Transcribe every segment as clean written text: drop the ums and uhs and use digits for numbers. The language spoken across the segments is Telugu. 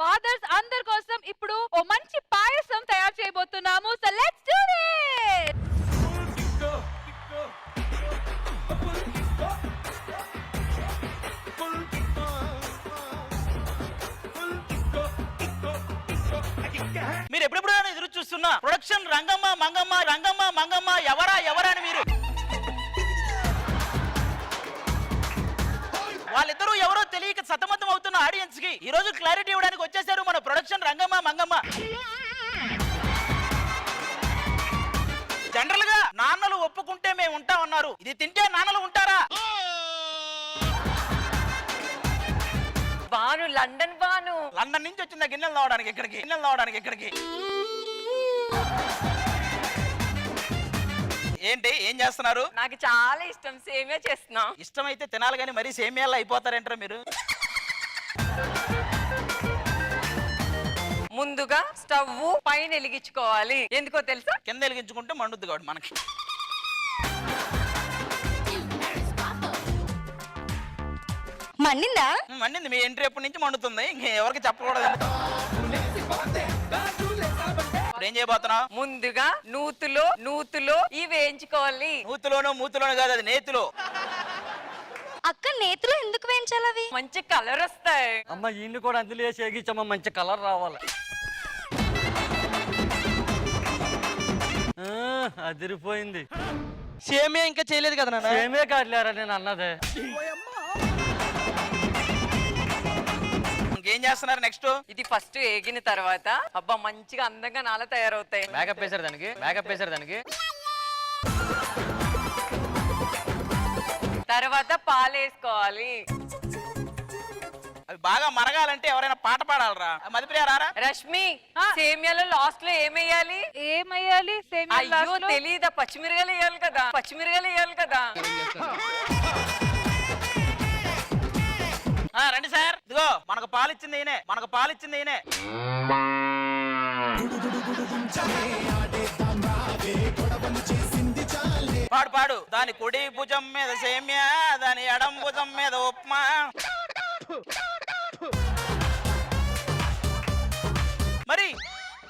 ఫాదర్స్ అందరి కోసం ఇప్పుడు ఓ మంచి పాయసం తయారు చేయబోతున్నాము. So let's do it. మీరు ఎప్పుడెప్పుడు ఎదురు చూస్తున్నా ప్రొడక్షన్ రంగమ్మ మంగమ్మ రంగమ్మ మంగమ్మ ఎవరా అని మీరు వాళ్ళిద్దరూ ఎవరో తెలియక సతమతం అవుతున్న ఆడియన్స్ కి ఈ రోజు క్లారిటీ ఇవ్వడానికి వచ్చేసారు మన ప్రొడక్షన్ రంగమ్మ మంగమ్మ. జనరల్ గా నాన్నలు ఒప్పుకుంటే మేము ఉంటామన్నారు. ఇది తింటే నాన్నలు ఉంటారా? బాను లండన్ బాను లండన్ నుంచి వచ్చిందా గిన్నెలు రావడానికి ఇక్కడికి ఏంటి ఏం చేస్తున్నారు? నాకు చాలా ఇష్టం సేమియా చేస్తున్నా. ఇష్టమైతే తినాలి కానీ మరీ సేమియాల్లో అయిపోతారంటారా మీరు? ముందుగా స్టవ్ పైన వెలిగించుకోవాలి. ఎందుకో తెలుసా? కింద వెలిగించుకుంటే మండుద్ది కాబట్టి మనకి. మండిందా? మండింది. మీ ఎంట్రీ ఎప్పటి నుంచి మండుతుంది, ఇంకెవరికి చెప్పకూడదు. ఇప్పుడు ఏం చేయబోతున్నావు? ముందుగా నూతులో ఇవి వేయించుకోవాలి. మూతులోనూ కాదు, అది నేతిలో. అక్క నేతిలో ఎందుకు వేయించాలి? అవి మంచి కలర్ వస్తాయి. అమ్మ ఇన్ని కూడా అందులో వేసి వేగించమ్మ, మంచి కలర్ రావాలి. అదిరిపోయింది. సేమియా ఇంకా చేయలేదు కదా నాన్న? సేమే కాదులేరా నేను అన్నదే. ఇంకేం చేస్తున్నారు నెక్స్ట్? ఇది ఫస్ట్ వేగిన తర్వాత అబ్బా మంచిగా అందంగా నాల తయారవుతాయి. మేకప్ వేసారు దానికి. తర్వాత పాలు వేసుకోవాలి. అవి బాగా మరగాలంటే ఎవరైనా పాట పాడాలరా? మధుప్రియ రారా? రష్మి సేమియాలో లాస్ట్ లో ఏమేయాలి? అయ్యో తెలీదా? పచ్చిమిరగాయలు వేయాలి కదా. రండి సార్, ఇదిగో మనకు పాలిచ్చింది ఈయనే. పాడు. దాని కుడి భుజం మీద సేమ్యా, దాని ఎడం భుజం మీద ఉప్మా. మరి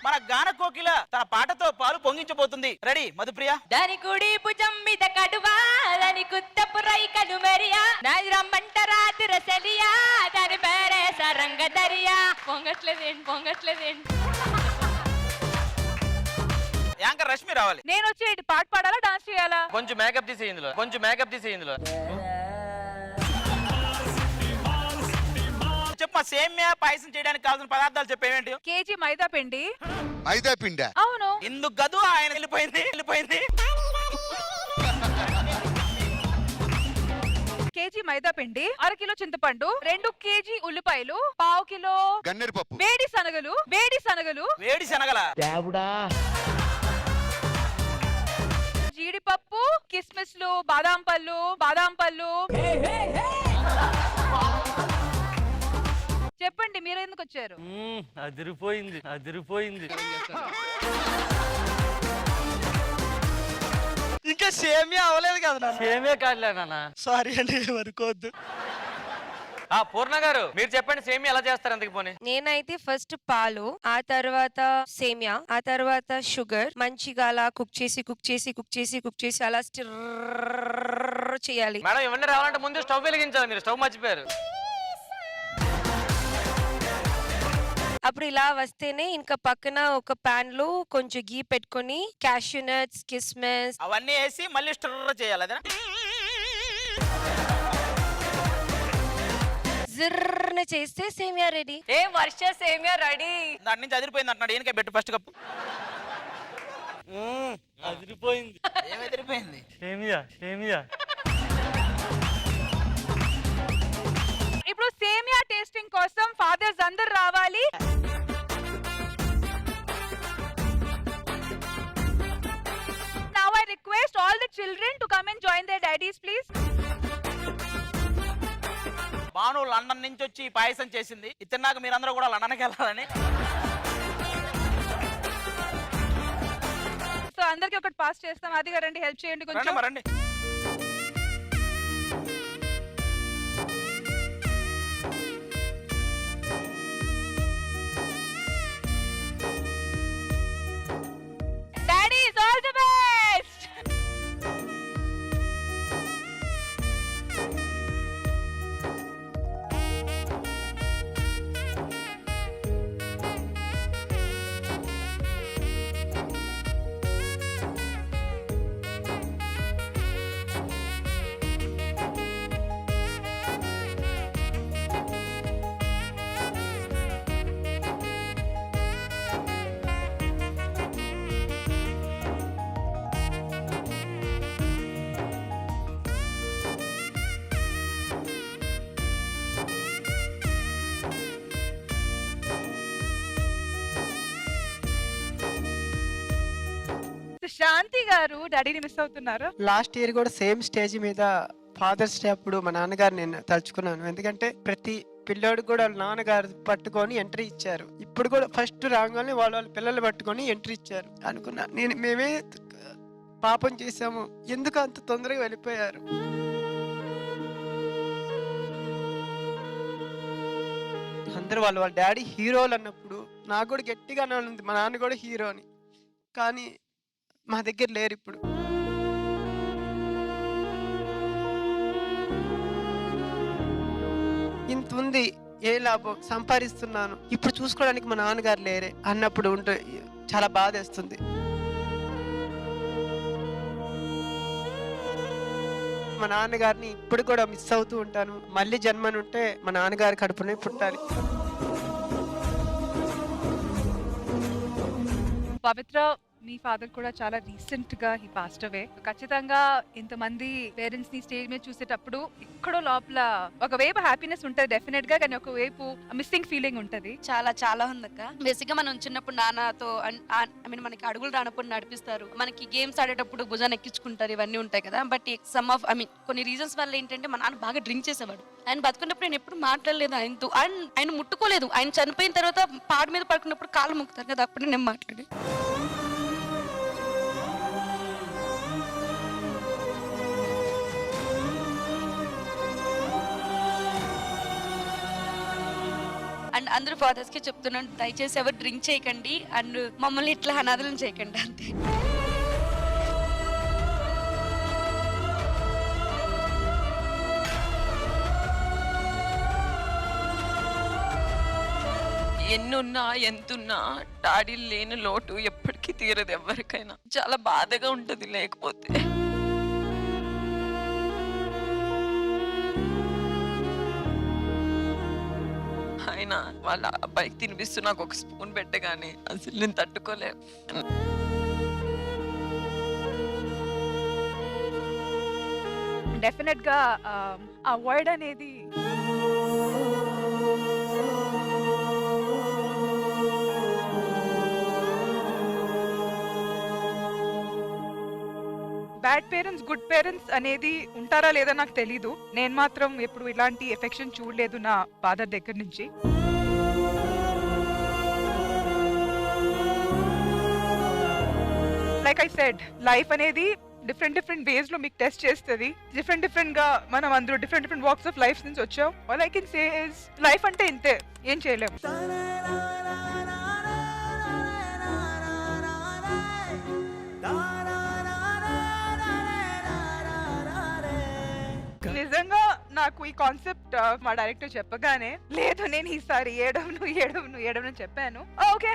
మన గాన కోకిల తన పాటతో పాలు పొంగించబోతుంది. రెడీ మధుప్రియ? దాని కుడి భుజం మీద కడువా, దాని కుత్తపు రైకను మెరియా, నాది రమ్మంట రాత్రి సెలియా, దాని పేరే సరంగ దరియా. పొంగట్లేదేంటి? యాంకర్ రష్మి రావాలి. నేను వచ్చి పాట పాడాలా, డాన్స్ చేయాలా? కొంచెం మేకప్ తీసి ఇందులో. చెప్పు, సేమ్యా పాయసం చేయడానికి కావాల్సిన పదార్థాలు చెప్పేవేంటి? కేజీ మైదా పిండి. అవును. ఇందుకు గదు ఆయన వెళ్ళిపోయింది. కేజీ మైదా పిండి, 1/2 కిలో చింతపండు, 2 కేజీ ఉల్లిపాయలు, 1/2 కిలో గన్నేరుపప్పు, వేడి శనగలు, వేడి శనగల, జీడిపప్పు, కిస్మిస్లు, బాదాం పళ్ళు. చెప్పండి మీరు ఎందుకు వచ్చారు? అదిరిపోయింది. ఇంకా సేమియా అవ్వలేదు కదా నాన్న? సేమే కాదులే నాన్న. సారీ అండి, వరకోవద్దు. పూర్ణ గారు మీరు చెప్పండి, సేమియా ఎలా చేస్తారు అందుకు పోనీ? నేనైతే ఫస్ట్ పాలు, ఆ తర్వాత సేమియా, ఆ తర్వాత షుగర్ మంచిగా అలా కుక్ చేసి అలా స్టిర్ చేయాలి. మేడం ఇవన్నీ రావాలంటే ముందు స్టవ్ వెలిగించాలి. మీరు స్టవ్ మర్చిపోయారు. అప్పుడు ఇలా వస్తేనే ఇంకా పక్కన ఒక పాన్ లో కొంచెం గీ పెట్టుకొని క్యాష్యూ నట్స్, కిస్మిస్ అవన్నీ వేసి మళ్ళీ స్టర్ చేయాలి. అదే జిర్రన చేస్తే సేమియా రెడీ. సేమియా రెడీ. దాని నుంచి అదిరిపోయింది అంటున్నాడు. ఈయనకే పెట్టు ఫస్ట్ కప్పు. అదిరిపోయింది. ఏమదిరిపోయింది? సేమియా. ఇప్పుడు సేమియా టేస్టింగ్ కోసం ఫాదర్స్ అందరు రావాలి. Now I request all the children to come and join their daddies, please. Banu London నుంచి వచ్చి పాయసం చేసింది. ఇతన్నాక మీరందరూ కూడా లండన్కి వెళ్ళాలని. సో అందరికి ఒకటి పాస్ చేస్తాం. అది రండి, హెల్ప్ చేయండి కొంచెం. రండి. క్రాంతి గారు డాడీని మిస్ అవుతున్నారా? లాస్ట్ ఇయర్ కూడా సేమ్ స్టేజ్ మీద ఫాదర్స్ డే అప్పుడు మా నాన్నగారు నేను తలుచుకున్నాను. ఎందుకంటే ప్రతి పిల్లోడు కూడా వాళ్ళ నాన్నగారు పట్టుకొని ఎంట్రీ ఇచ్చారు. ఇప్పుడు కూడా ఫస్ట్ రాగానే వాళ్ళ పిల్లలు పట్టుకొని ఎంట్రీ ఇచ్చారు. అనుకున్నా మేమే పాపం చేశాము, ఎందుకు అంత తొందరగా వెళ్ళిపోయారు. అందరూ వాళ్ళ డాడీ హీరోలు అన్నప్పుడు నాకు కూడా గట్టిగా ఉంది మా నాన్న కూడా హీరో అని. కానీ మా దగ్గర లేరు ఇప్పుడు. ఇంత ఉంది, ఏ లాభం, సంపాదిస్తున్నాను, ఇప్పుడు చూసుకోవడానికి మా నాన్నగారు లేరే అన్నప్పుడు ఉంటే చాలా బాధేస్తుంది. మా నాన్నగారిని ఇప్పుడు కూడా మిస్ అవుతూ ఉంటాను. మళ్ళీ జన్మనుంటే మా నాన్నగారి కడుపునే పుట్టాలి. పవిత్ర, మీ ఫాదర్ కూడా చాలా రీసెంట్ గా హీ పాస్డ్ అవే. ఖచ్చితంగా ఇంతమంది పేరెంట్స్ ని స్టేజ్ మీద చూసేటప్పుడు ఎక్కడో లోపల ఒకవైపు హ్యాపీనెస్ ఉంటది డెఫినెట్ గా, కానీ ఒకవైపు మిస్సింగ్ ఫీలింగ్ ఉంటది. చాలా ఉందక్క. బేసిక్ గా మనం చిన్నప్పుడు నాన్నతో మనకి అడుగులు రానప్పుడు నడిపిస్తారు, మనకి గేమ్స్ ఆడేటప్పుడు భుజాన్ని ఎక్కించుకుంటారు, ఇవన్నీ ఉంటాయి కదా. బట్ సమ్ ఆఫ్ కొన్ని రీజన్స్ వల్ల ఏంటంటే మా నాన్న బాగా డ్రింక్ చేసేవాడు. ఆయన బతుకున్నప్పుడు నేను ఎప్పుడు మాట్లాడలేదు ఆయనతో, ఆయన ముట్టుకోలేదు. ఆయన చనిపోయిన తర్వాత పాడు మీద పడుకున్నప్పుడు కాళ్ళు ముక్కుతారు కదా, అప్పుడు నేను మాట్లాడి. అండ్ అందరూ ఫాదర్స్ కి చెప్తున్నాను, దయచేసి ఎవరు డ్రింక్ చేయకండి అండ్ మమ్మల్ని ఇట్లా అనాథలను చేయకండి అంతే. ఎన్నున్నా ఎంతున్నా డాడీ లేని లోటు ఎప్పటికీ తీరదు ఎవరికైనా. చాలా బాధగా ఉంటది లేకపోతే. ఆయన వాళ్ళ అబ్బాయికి తినిపిస్తూ నాకు ఒక స్పూన్ పెట్టగానే అసలు నేను తట్టుకోలే. డెఫినెట్ గా ఆ వర్డ్ అనేది బ్యాడ్ పేరెంట్స్ గుడ్ పేరెంట్స్ అనేది ఉంటారా లేదా నాకు తెలీదు. నేను మాత్రం ఎప్పుడు ఇలాంటి ఎఫెక్షన్ చూడలేదు నా ఫాదర్ దగ్గర నుంచి. లైక్ ఐ సెడ్, లైఫ్ అనేది డిఫరెంట్ వేస్ లో మీకు టెస్ట్ చేస్తుంది. డిఫరెంట్ గా మనం అందరూ డిఫరెంట్ వాక్స్ ఆఫ్ లైఫ్ నుంచి వచ్చాం. All I can say is life అంటే ఇంతే, ఏం చేయలేము. నిజంగా నాకు ఈ కాన్సెప్ట్ మా డైరెక్టర్ చెప్పగానే, లేదు నేను ఈసారి ఏడవను చెప్పాను. Okay,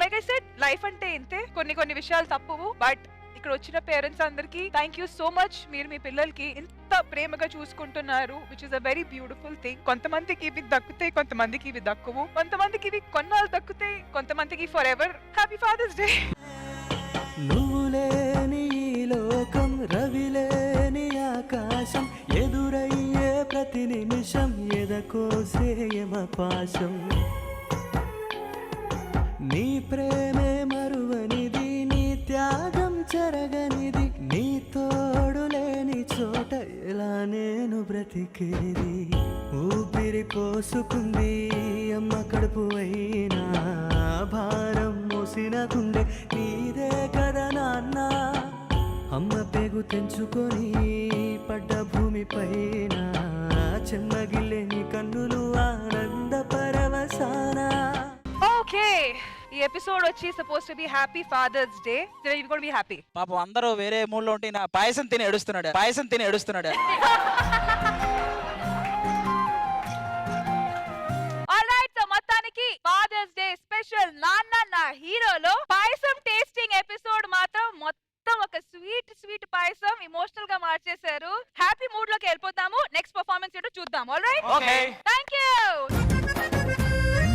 like I said, life అంటే ఇంతే, కొన్ని విషయాలు తప్పువు. బట్ ఇక్కడ వచ్చిన పేరెంట్స్ అందరికి థ్యాంక్ యూ సో మచ్. మీరు మీ పిల్లలకి ఇంత ప్రేమగా చూసుకుంటున్నారు, which is a very beautiful thing. కొంతమందికి ఇవి దక్కుతాయి, కొంతమందికి ఇవి దక్కువు, కొంతమందికి ఇవి కొన్నాళ్ళు దక్కుతాయి, కొంతమందికి forever. Happy father's day. నువ్వులేని లోకం, రవిలేని ఆకాశం, ఎదురయ్యే ప్రతి నిమిషం ఎదకోసేయమ పాశం. నీ ప్రేమే మరువనిది, నీ త్యాగం చెరగనిది, నీ తోడు లేని చోట ఎలా నేను బ్రతికేది. ఊపిరి పోసుకుంది అమ్మ కడుపు అయినా, భారం మోసిన గుండె నీదే కదా నాన్న. అమ్మ పేగు తెంచుకొని పడ్డ భూమి పైన, చెమ్మగిల్లే నీ కన్నులు ఆనంద పరవసాన. ఓకే, ఈ ఎపిసోడ్ వచ్చి suppose to be happy father's day. You got be happy. పాపం అందరూ వేరే మూడ్ లో ఉంటే నా పాయసం తిని ఏడుస్తున్నాడు. ఆల్రైట్, సో మొత్తానికి ఫాదర్స్ డే స్పెషల్ నాన్న నా హీరోలో పాయసం టేస్టింగ్ ఎపిసోడ్ మాత్రం మొత్తం ఒక స్వీట్ పాయసం ఎమోషనల్ గా మార్చేశారు. హ్యాపీ మూడ్ లోకి వెళ్ళిపోతాము. నెక్స్ట్ పర్ఫార్మెన్స్ ఏంటో చూద్దాం. Alright, okay, thank you.